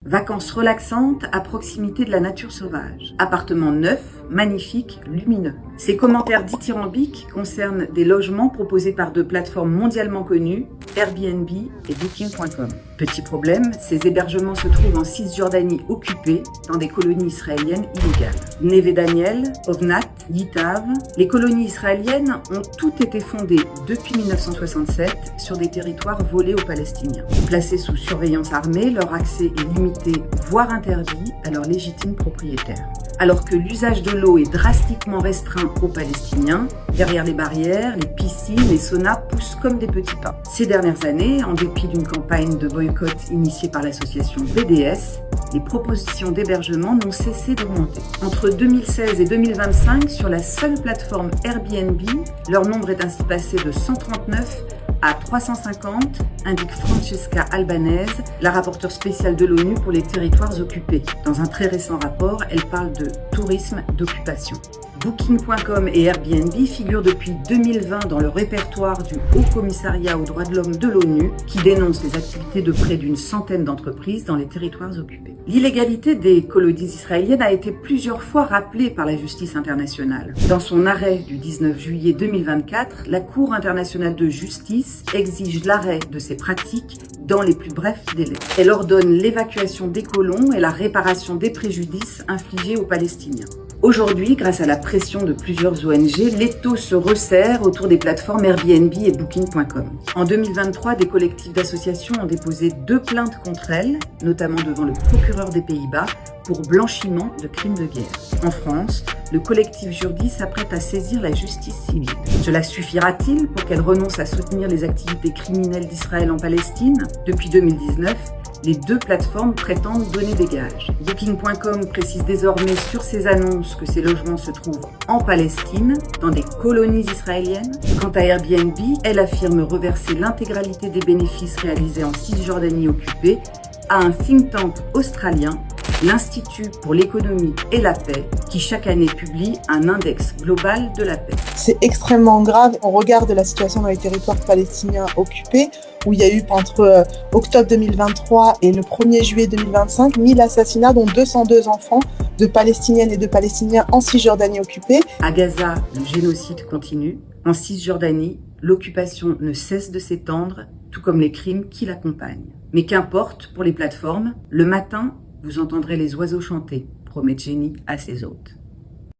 Vacances relaxantes à proximité de la nature sauvage. Appartements neufs, magnifiques, lumineux. Ces commentaires dithyrambiques concernent des logements proposés par deux plateformes mondialement connues, Airbnb et Booking.com. Petit problème, ces hébergements se trouvent en Cisjordanie occupée, dans des colonies israéliennes illégales. Neve Daniel, Ovnat, Yitav, les colonies israéliennes ont toutes été fondées depuis 1967 sur des territoires volés aux Palestiniens. Placés sous surveillance armée, leur accès est limité, voire interdit, à leurs légitimes propriétaires. Alors que l'usage de l'eau est drastiquement restreint aux Palestiniens, derrière les barrières, les piscines, les saunas poussent comme des petits pains. Ces dernières années, en dépit d'une campagne de boycott initiée par l'association BDS, les propositions d'hébergement n'ont cessé d'augmenter. Entre 2016 et 2025, sur la seule plateforme Airbnb, leur nombre est ainsi passé de 139 à 350, indique Francesca Albanese, la rapporteure spéciale de l'ONU pour les territoires occupés. Dans un très récent rapport, elle parle de tourisme d'occupation. Booking.com et Airbnb figurent depuis 2020 dans le répertoire du Haut Commissariat aux droits de l'homme de l'ONU qui dénonce les activités de près d'une centaine d'entreprises dans les territoires occupés. L'illégalité des colonies israéliennes a été plusieurs fois rappelée par la justice internationale. Dans son arrêt du 19 juillet 2024, la Cour internationale de justice exige l'arrêt de ces pratiques dans les plus brefs délais. Elle ordonne l'évacuation des colons et la réparation des préjudices infligés aux Palestiniens. Aujourd'hui, grâce à la pression de plusieurs ONG, l'étau se resserre autour des plateformes Airbnb et Booking.com. En 2023, des collectifs d'associations ont déposé 2 plaintes contre elles, notamment devant le procureur des Pays-Bas, pour blanchiment de crimes de guerre. En France, le collectif Jurdi s'apprête à saisir la justice civile. Cela suffira-t-il pour qu'elle renonce à soutenir les activités criminelles d'Israël en Palestine ? Depuis 2019, les 2 plateformes prétendent donner des gages. Booking.com précise désormais sur ses annonces que ces logements se trouvent en Palestine, dans des colonies israéliennes. Quant à Airbnb, elle affirme reverser l'intégralité des bénéfices réalisés en Cisjordanie occupée à un think tank australien, l'Institut pour l'économie et la paix, qui chaque année publie un index global de la paix. C'est extrêmement grave au regard de la situation dans les territoires palestiniens occupés, où il y a eu entre octobre 2023 et le 1er juillet 2025, 1000 assassinats, dont 202 enfants de Palestiniennes et de Palestiniens en Cisjordanie occupée. À Gaza, le génocide continue. En Cisjordanie, l'occupation ne cesse de s'étendre, tout comme les crimes qui l'accompagnent. Mais qu'importe pour les plateformes, le matin, vous entendrez les oiseaux chanter, promet Jenny à ses hôtes.